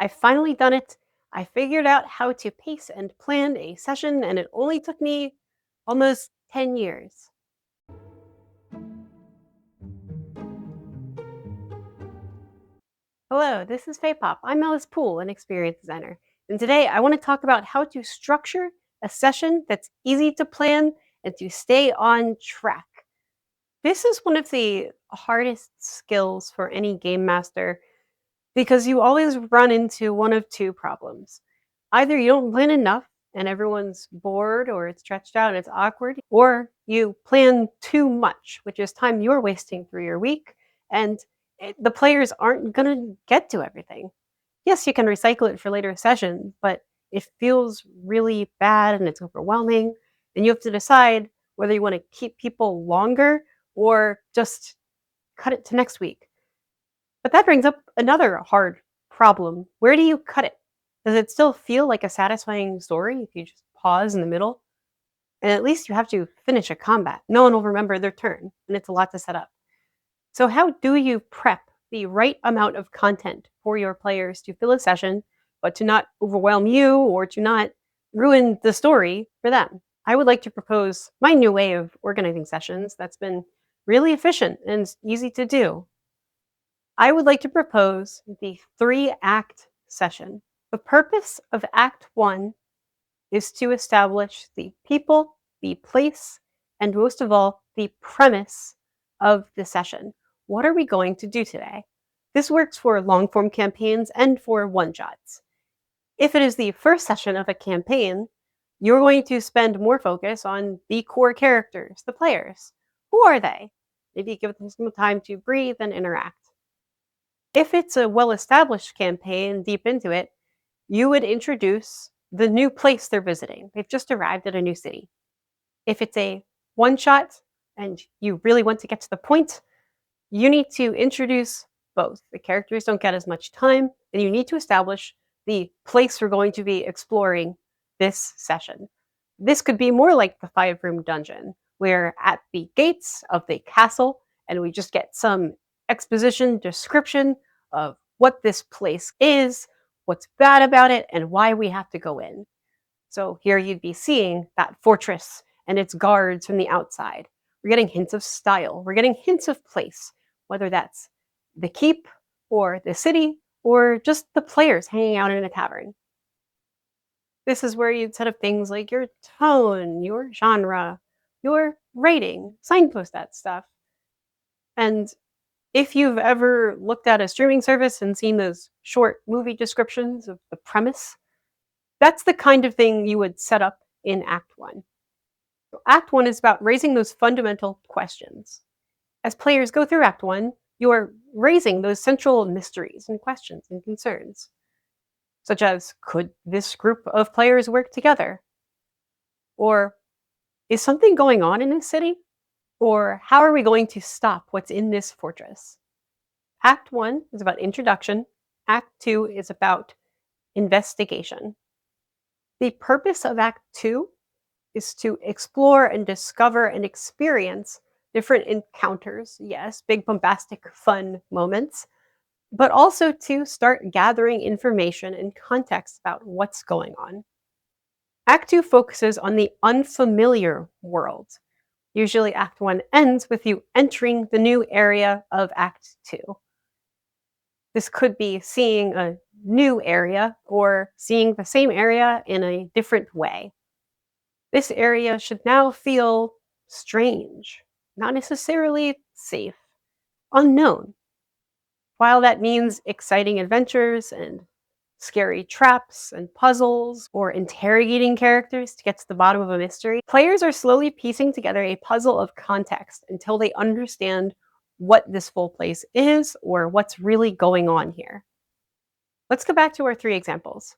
I've finally done it. I figured out how to pace and plan a session, and it only took me almost 10 years. Hello, this is Pop. I'm Alice Poole, an experience designer. And today I want to talk about how to structure a session that's easy to plan and to stay on track. This is one of the hardest skills for any game master because you always run into one of two problems. Either you don't plan enough and everyone's bored or it's stretched out and it's awkward, or you plan too much, which is time you're wasting through your week, and the players aren't going to get to everything. Yes, you can recycle it for later sessions, but it feels really bad and it's overwhelming, and you have to decide whether you want to keep people longer or just cut it to next week. But that brings up another hard problem. Where do you cut it? Does it still feel like a satisfying story if you just pause in the middle? And at least you have to finish a combat. No one will remember their turn, and it's a lot to set up. So, how do you prep the right amount of content for your players to fill a session, but to not overwhelm you or to not ruin the story for them? I would like to propose my new way of organizing sessions that's been really efficient and easy to do. I would like to propose the 3-act session. The purpose of Act 1 is to establish the people, the place, and most of all, the premise of the session. What are we going to do today? This works for long-form campaigns and for one-shots. If it is the first session of a campaign, you're going to spend more focus on the core characters, the players. Who are they? Maybe give them some time to breathe and interact. If it's a well-established campaign deep into it, you would introduce the new place they're visiting. They've just arrived at a new city. If it's a one-shot and you really want to get to the point, you need to introduce both. The characters don't get as much time, and you need to establish the place we're going to be exploring this session. This could be more like the 5-room dungeon. We're at the gates of the castle, and we just get some exposition description of what this place is, what's bad about it, and why we have to go in. So here you'd be seeing that fortress and its guards from the outside. We're getting hints of style. We're getting hints of place, whether that's the keep or the city or just the players hanging out in a tavern. This is where you'd set up things like your tone, your genre, your rating, signpost that stuff. And if you've ever looked at a streaming service and seen those short movie descriptions of the premise, that's the kind of thing you would set up in Act 1. So Act 1 is about raising those fundamental questions. As players go through Act 1, you are raising those central mysteries and questions and concerns, such as, could this group of players work together? Or, is something going on in this city? Or, how are we going to stop what's in this fortress? Act 1 is about introduction. Act 2 is about investigation. The purpose of Act 2 is to explore and discover and experience different encounters, yes, big bombastic fun moments, but also to start gathering information and context about what's going on. Act 2 focuses on the unfamiliar world. Usually Act 1 ends with you entering the new area of Act 2. This could be seeing a new area or seeing the same area in a different way. This area should now feel strange, not necessarily safe, unknown. While that means exciting adventures and scary traps and puzzles or interrogating characters to get to the bottom of a mystery, players are slowly piecing together a puzzle of context until they understand what this full place is or what's really going on here. Let's go back to our 3 examples.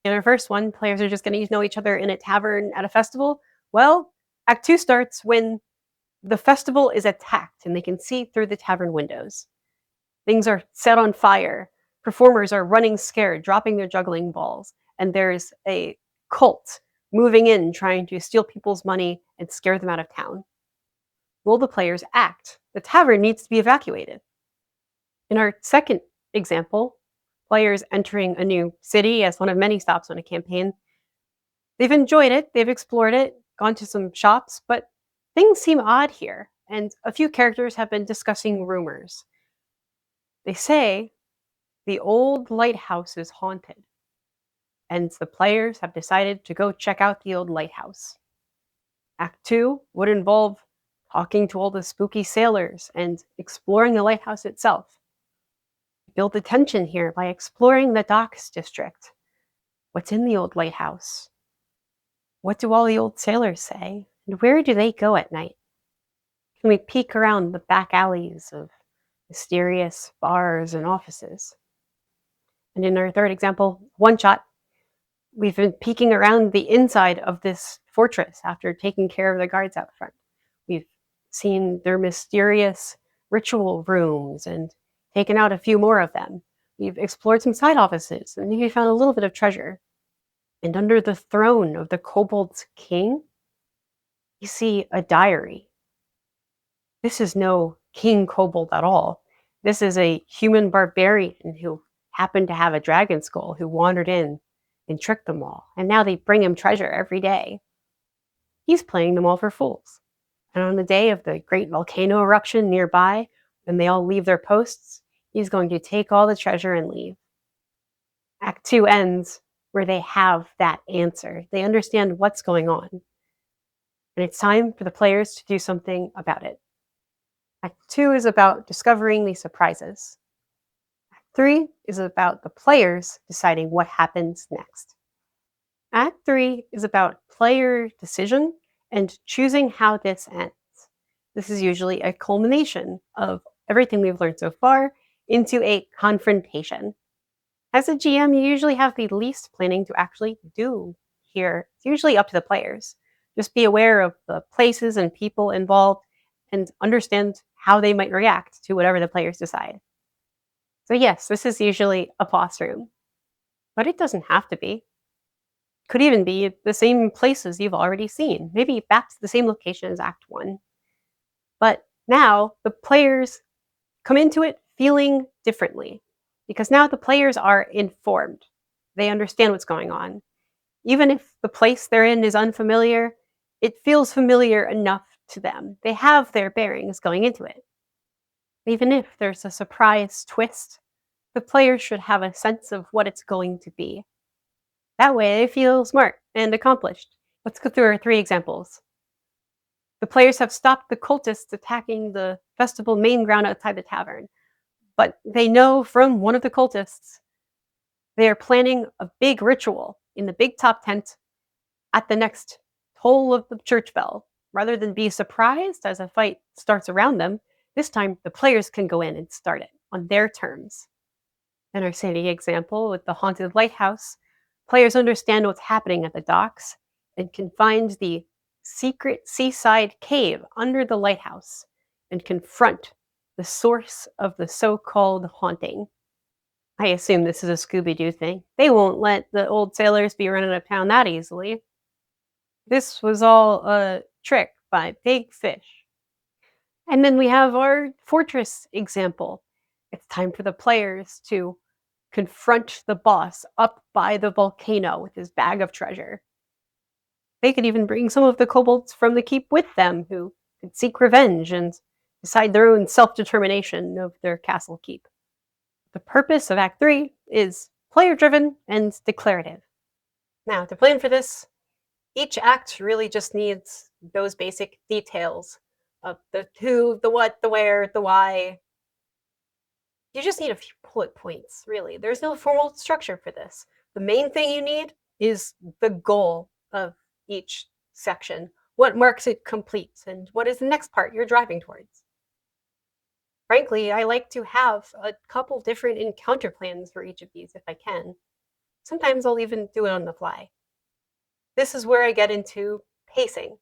In our first one, players are just getting to know each other in a tavern at a festival. Well, Act 2 starts when the festival is attacked and they can see through the tavern windows. Things are set on fire. Performers are running scared, dropping their juggling balls. And there's a cult moving in, trying to steal people's money and scare them out of town. Will the players act? The tavern needs to be evacuated. In our second example, players entering a new city as one of many stops on a campaign. They've enjoyed it, they've explored it, gone to some shops, but things seem odd here, and a few characters have been discussing rumors. They say the old lighthouse is haunted, and the players have decided to go check out the old lighthouse. Act 2 would involve talking to all the spooky sailors and exploring the lighthouse itself. Build the tension here by exploring the docks district. What's in the old lighthouse? What do all the old sailors say? And where do they go at night? Can we peek around the back alleys of mysterious bars and offices? And in our third example, one shot, we've been peeking around the inside of this fortress after taking care of the guards out front. We've seen their mysterious ritual rooms and taken out a few more of them. We've explored some side offices and maybe found a little bit of treasure. And under the throne of the kobold's king, you see a diary. This is no king kobold at all. This is a human barbarian who happened to have a dragon skull who wandered in and tricked them all. And now they bring him treasure every day. He's playing them all for fools. And on the day of the great volcano eruption nearby, when they all leave their posts, he's going to take all the treasure and leave. Act 2 ends where they have that answer. They understand what's going on. And it's time for the players to do something about it. Act 2 is about discovering the surprises. Act 3 is about the players deciding what happens next. Act 3 is about player decision and choosing how this ends. This is usually a culmination of everything we've learned so far into a confrontation. As a GM, you usually have the least planning to actually do here. It's usually up to the players. Just be aware of the places and people involved and understand how they might react to whatever the players decide. So yes, this is usually a boss room, but it doesn't have to be. Could even be the same places you've already seen, maybe back to the same location as Act 1. But now the players come into it feeling differently because now the players are informed. They understand what's going on. Even if the place they're in is unfamiliar, it feels familiar enough to them. They have their bearings going into it. Even if there's a surprise twist, the players should have a sense of what it's going to be. That way they feel smart and accomplished. Let's go through our 3 examples. The players have stopped the cultists attacking the festival main ground outside the tavern, but they know from one of the cultists they are planning a big ritual in the big top tent at the next toll of the church bell. Rather than be surprised as a fight starts around them, this time the players can go in and start it on their terms. In our city example with the haunted lighthouse, players understand what's happening at the docks and can find the secret seaside cave under the lighthouse and confront the source of the so-called haunting. I assume this is a Scooby-Doo thing. They won't let the old sailors be running up town that easily. This was all a trick by Big Fish. And then we have our fortress example. It's time for the players to confront the boss up by the volcano with his bag of treasure. They could even bring some of the kobolds from the keep with them who could seek revenge and decide their own self-determination of their castle keep. The purpose of Act 3 is player-driven and declarative. Now, to plan for this, each act really just needs those basic details of the who, the what, the where, the why. You just need a few bullet points, really. There's no formal structure for this. The main thing you need is the goal of each section. What marks it complete, and what is the next part you're driving towards? Frankly, I like to have a couple different encounter plans for each of these if I can. Sometimes I'll even do it on the fly. This is where I get into pacing.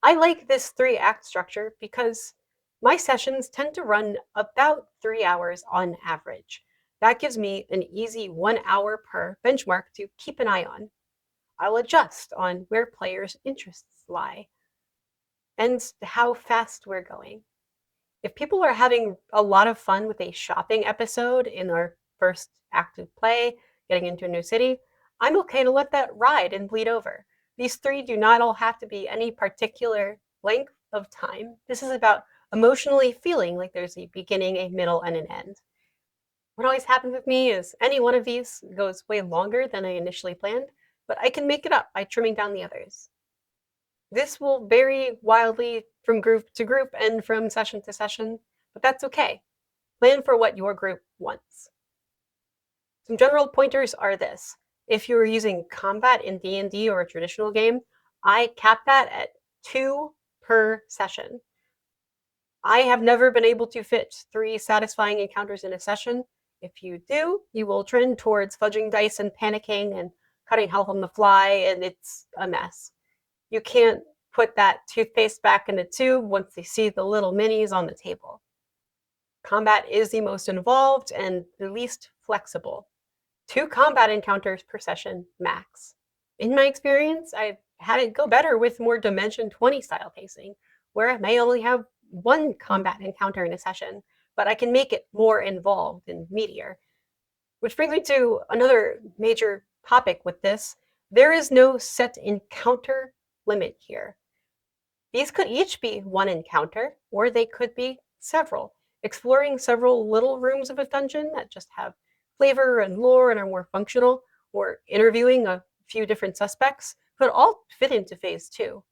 I like this 3-act structure because my sessions tend to run about 3 hours on average. That gives me an easy 1 hour per benchmark to keep an eye on. I'll adjust on where players' interests lie and how fast we're going. If people are having a lot of fun with a shopping episode in our first active play, getting into a new city, I'm okay to let that ride and bleed over. These three do not all have to be any particular length of time. This is about emotionally feeling like there's a beginning, a middle, and an end. What always happens with me is any one of these goes way longer than I initially planned, but I can make it up by trimming down the others. This will vary wildly from group to group and from session to session, but that's okay. Plan for what your group wants. Some general pointers are this. If you're using combat in D&D or a traditional game, I cap that at 2 per session. I have never been able to fit 3 satisfying encounters in a session. If you do, you will trend towards fudging dice and panicking and cutting health on the fly, and it's a mess. You can't put that toothpaste back in the tube once they see the little minis on the table. Combat is the most involved and the least flexible. 2 combat encounters per session max. In my experience, I've had it go better with more Dimension 20 style pacing, where I may only have 1 combat encounter in a session, but I can make it more involved and meatier. Which brings me to another major topic with this. There is no set encounter limit here. These could each be 1 encounter, or they could be several. Exploring several little rooms of a dungeon that just have flavor and lore and are more functional, or interviewing a few different suspects, could all fit into phase 2.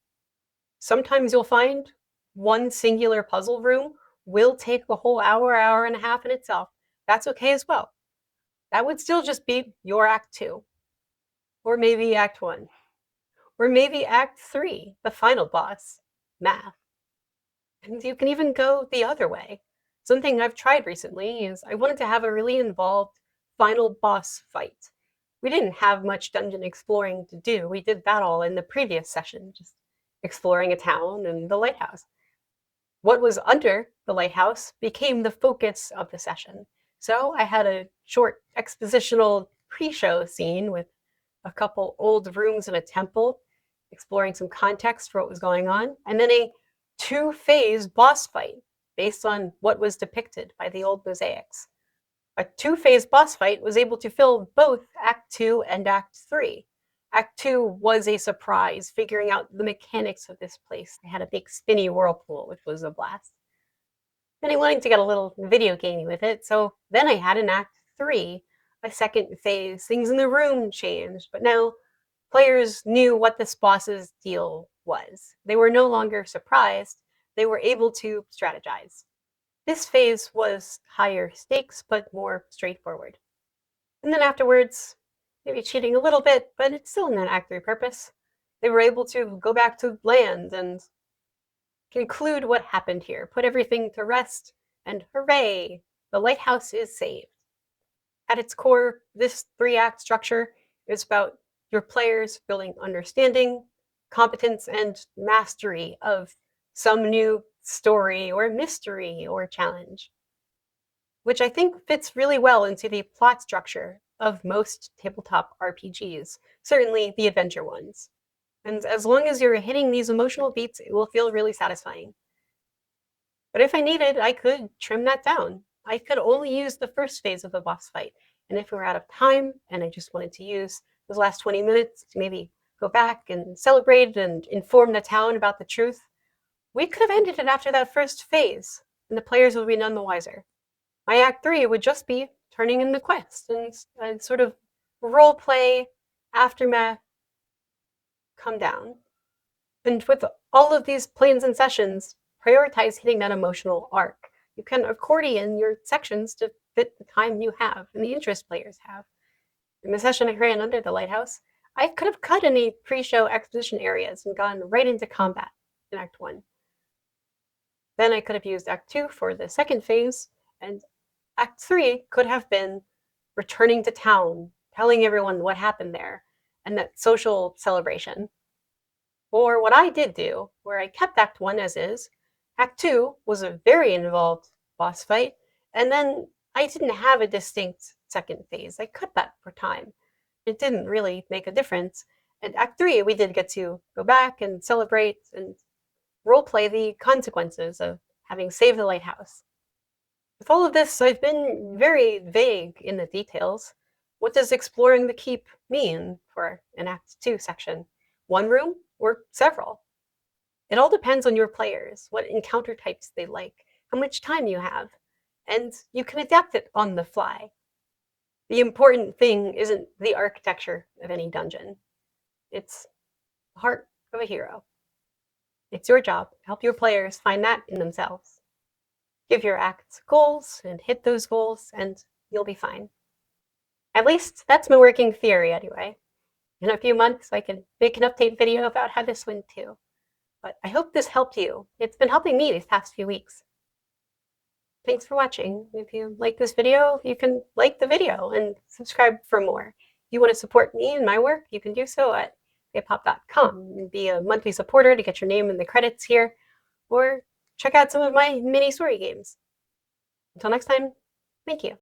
Sometimes you'll find 1 singular puzzle room will take a whole hour, hour and a half in itself. That's okay as well. That would still just be your Act 2. Or maybe Act 1. Or maybe Act 3, the final boss, math. And you can even go the other way. Something I've tried recently is I wanted to have a really involved final boss fight. We didn't have much dungeon exploring to do. We did that all in the previous session, just exploring a town and the lighthouse. What was under the lighthouse became the focus of the session. So I had a short expositional pre-show scene with a couple old rooms in a temple, exploring some context for what was going on, and then a 2-phase boss fight based on what was depicted by the old mosaics. A 2-phase boss fight was able to fill both Act 2 and Act 3. Act 2 was a surprise, figuring out the mechanics of this place. They had a big spinny whirlpool, which was a blast. Then I wanted to get a little video gamey with it, so then I had an Act 3, a second phase. Things in the room changed, but now players knew what this boss's deal was. They were no longer surprised. They were able to strategize. This phase was higher stakes, but more straightforward. And then afterwards, maybe cheating a little bit, but it's still in an Act 3 purpose. They were able to go back to land and conclude what happened here, put everything to rest, and hooray, the lighthouse is saved. At its core, this 3-act structure is about your players building understanding, competence, and mastery of some new story or mystery or challenge, which I think fits really well into the plot structure of most tabletop RPGs, certainly the adventure ones. And as long as you're hitting these emotional beats, it will feel really satisfying. But if I needed, I could trim that down. I could only use the first phase of a boss fight, and if we were out of time and I just wanted to use those last 20 minutes to maybe go back and celebrate and inform the town about the truth, we could have ended it after that first phase, and the players would be none the wiser. My Act 3 would just be turning in the quest and sort of role play, aftermath, come down. And with all of these plans and sessions, prioritize hitting that emotional arc. You can accordion your sections to fit the time you have and the interest players have. In the session I ran under the lighthouse, I could have cut any pre-show exposition areas and gone right into combat in Act 1. Then I could have used Act 2 for the second phase, and Act 3 could have been returning to town, telling everyone what happened there, and that social celebration. Or what I did do, where I kept Act 1 as is, Act 2 was a very involved boss fight, and then I didn't have a distinct second phase. I cut that for time. It didn't really make a difference. And Act 3, we did get to go back and celebrate and roleplay the consequences of having saved the lighthouse. With all of this, I've been very vague in the details. What does exploring the keep mean for an Act 2 section? One room or several? It all depends on your players, what encounter types they like, how much time you have, and you can adapt it on the fly. The important thing isn't the architecture of any dungeon, it's the heart of a hero. It's your job to help your players find that in themselves. Give your acts goals and hit those goals, and you'll be fine. At least that's my working theory, anyway. In a few months, I can make an update video about how this went too. But I hope this helped you. It's been helping me these past few weeks. Thanks for watching. If you like this video, you can like the video and subscribe for more. If you want to support me and my work, you can do so at paypop.com and be a monthly supporter to get your name in the credits here, or check out some of my mini story games. Until next time, thank you.